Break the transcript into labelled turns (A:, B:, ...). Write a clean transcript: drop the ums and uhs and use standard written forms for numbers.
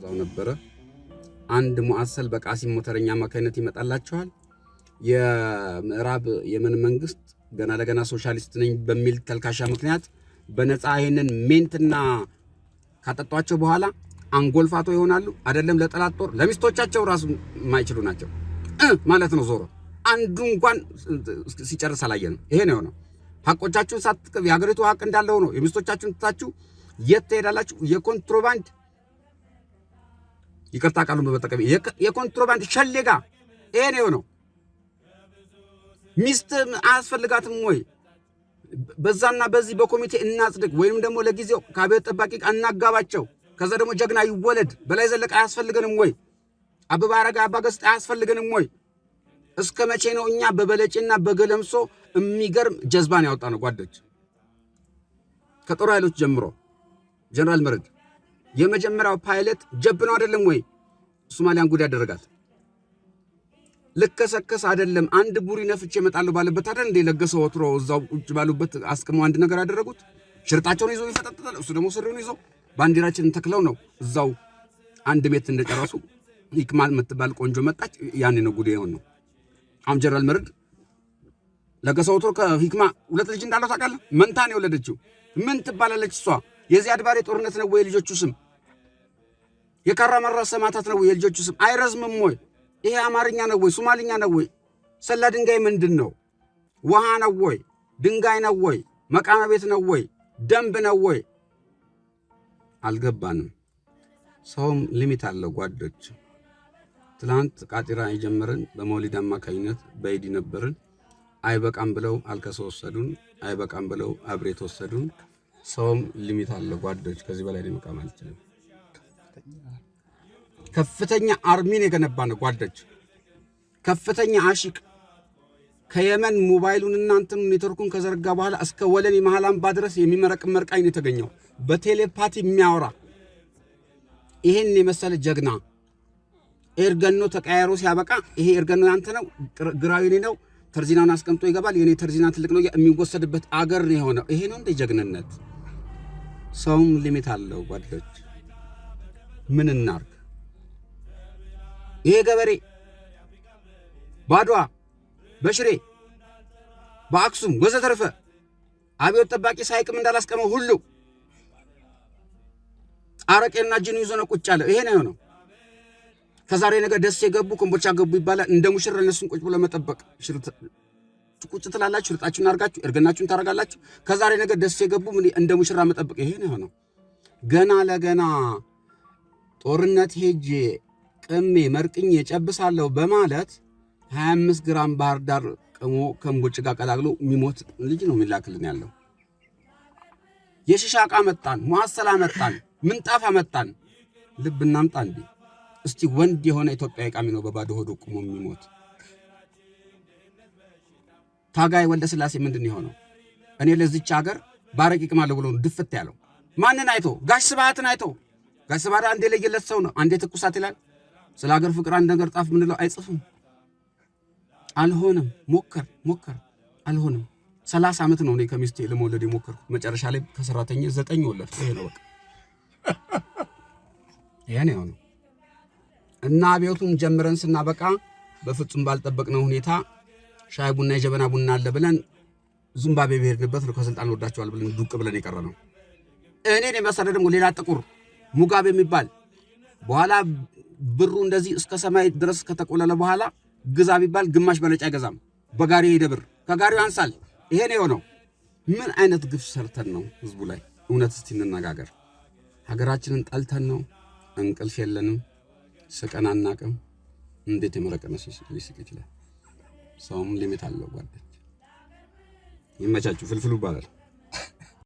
A: ዛው ነበረ አንድ ሙአሰል በቃሲም ሞተረኛ ማካይነት ይመጣላችኋል የምዕራብ የመን መንግስት ገና ለገና ሶሻሊስት ነኝ በሚል ተልካሻ ምክንያት በነፃ ይሄንን ሜንትና ካጠጧቸው በኋላ አንጎልፋቶ ይሆናሉ አይደለም ለጠላት ጦር ለሚስቶቻቸው ራሱ ማይችሉ ናቸው ማለት ነው ዞሮ አንዱ እንኳን ሲጨርስ አላየንም ይሄ ነው ሐቆቻችሁን ሳትቀብ ያገሪቱ ሐቅ እንዳለው ነው የሚስቶቻችሁን ትታችሁ የት ትሄዳላችሁ የኮንትሮባንድ ይቅርታ ቃሉን በመጠቀም የኮንትሮባንድ ሸሌጋ ይሄ ነው ሚስት አያስፈልጋትም ወይ በዛና በዚህ በኮሚቴ እናጽድቅ ወይንም ደግሞ ለጊዜው ከቤት ጠባቂ እናጋባቸው ከዛ ደግሞ ጀግና ይወለድ በላይ ዘለቀ አያስፈልገንም ወይ አበባ አረጋ አባገስጥ አያስፈልገንም ወይ እስከ መቼ ነው እኛ በበለጭና በገለምሶ የሚገርም ጀዝባን ያወጣነው ጓዶች ከጦር ኃይሎች ጀምሮ ጀነራል መርድ የመጀመሪያው ፓይለት ጀብ ነው አይደለም ወይ ሶማሊያን ጉድ ያደረጋት ለከሰከስ አይደለም አንድ ቡሪ ነፍቼ እመጣለሁ ባለበት አይደል እንደ ለገሰው ወትሮ እዛው ቁጭ ባሉበት አስቀሙ አንድ ነገር ያደረጉት ሽርጣቸውን ይዘው ይፈጠጣሉ እሱ ደግሞ ስሪውን ይዘው ባንዲራችንን ተክለው ነው እዛው አንድ ሜት እንደጨረሱ ይክማል መትባል ቆንጆ መጣች ያኔ ነው ጉድ የሆነው አም ጀነራል መርድ ለገሰው ወትሮ ከሂክማ ሁለት ልጅ እንዳለው ታውቃለህ መንታን የወለደችው ምን ትባላለች እሷ የዚያድ ባሬ ጦርነት ነው ወይ ልጆቹ ስም የካራማራ ሰማታት ነው ወይ ልጆቹ ስም አይረዝምም ወይ ይሄ አማርኛ ነው ወይ ሶማሊኛ ነው ወይ ሰላ ድንጋይ ምንድነው ውሃ ነው ወይ ድንጋይ ነው ወይ መቃመ ቤት ነው ወይ ደንብ ነው ወይ አልገባንም ሰውም ሊሚት አለው ጓዶች ትላንት ቃጢራ የጀመረን በመውሊድ አማካኝነት በኢዲ ነበርን አይበቃም ብለው አልከሰወሰዱን አይበቃም ብለው አብሬት ወሰዱን ሰውም ሊሚት አለው ጓዶች ከዚህ በላይ ሊመቃም አልቻለም ከፍተኛ አርሚን የገነባነ ጓዶች ከፍተኛ አሽቅ ከየመን ሞባይሉን እናንተን ኔትወርኩን ከዘረጋ በኋላ እስከ ወለኔ መሐላም ባድረስ የሚመረቅ መርቃይ ነው የተገኘው በቴሌፓቲ የሚያወራ ይሄን የመሰለ ጀግና ኤርገኖ ተቀያይሮ ሲያበቃ ይሄ ኤርገኖ ያንተ ነው ግራዊኔ ነው ተርዚናውን አስቀምጦ ይገባል የኔ ተርዚና ትልቅ ነው የሚወሰድበት አገር ነው የሆነው ይሄ ነው እንደ ጀግንነት ሰውም ሊሚት አለው ጓዶች ምን እናርግ ይሄ ገበሬ ባድዋ በሽሬ በአክሱም ወዘተረፈ አብዮት ጠባቂ ሳይቅም እንዳላስቀመው ሁሉ አረቄና ጅኑ ይዞ ነው ቁጭ ያለው ይሄ ነው ከዛሬ ነገ ደስ የገቡ ኮምቦቻ ገቡ ይባላል እንደ ሙሽራ እነሱን ቁጭ ብሎ መጠበቅ ቁጭ ትላላችሁ ሽርጣችሁን አርጋችሁ እርገናችሁን ታረጋላችሁ ከዛሬ ነገ ደስ የገቡ እንደ ሙሽራ መጠበቅ ይሄ ነው ገና ለገና ጦርነት ሄጄ ቅሜ መርቅኝ ጨብሳለሁ በማለት 25 ግራም ባህር ዳር ቀሞ ከምቦጭ ጋር ቀላቅሎ የሚሞት ልጅ ነው የሚላክልን ያለው የሽሻቃ መጣን ሙአሰላ መጣን ምንጣፋ መጣን ልብ እናምጣ እንዴ እስቲ ወንድ የሆነ ኢትዮጵያዊ ቃሚ ነው በባዶ ሆዶ ቆሞ የሚሞት ታጋይ ወልደ ስላሴ ምንድነው የሆነው እኔ ለዚች ሀገር ባረቂ ቅማለ ብሎ ድፍት ያለው ማንን አይቶ ጋሽ ስብሃትን አይቶ ጋሽ ስብሃት አንዴ ለየለት ሰው ነው አንዴ ትኩሳት ይላል ስለ ሀገር ፍቅር አንድ ነገር ጣፍ ምንለው አይጽፍም አልሆነም ሞከር አልሆነም 30 አመት ነው እኔ ከሚስቴ ለመውለድ የሞከርኩት መጨረሻ ላይ ከሰራተኛ 9 ወለድ ይሄ ነው በቃ ይሄ ነው እና አብዮቱን ጀምረን ስናበቃ በፍጹም ባልጠበቅነው ሁኔታ ሻይ ቡና የጀበና ቡና አለ ብለን ዚምባብዌ ብሄድንበት ነው ከስልጣን ወዳቸዋል ብለን ዱቅ ብለን የቀረነው እኔን የመሰለ ደግሞ ሌላ ጥቁር ሙጋቤ የሚባል በኋላ ብሩ እንደዚህ እስከ ሰማይ ድረስ ከተቆለለ በኋላ ግዛ ቢባል ግማሽ በለጫ አይገዛም በጋሪ ይደብር ከጋሪው አንሳል ይሄ ነው ምን አይነት ግፍ ሰርተን ነው ህዝቡ ላይ እውነት እስቲ እንነጋገር ሀገራችንን ጠልተን ነው እንቅልፍ የለንም ስቀናናቅም እንዴት የመረቀነስ ሊስቅ ይችላል ሰውም ሊሚት አለው ጓደኞች ይመቻችሁ ፍልፍሉ ይባላል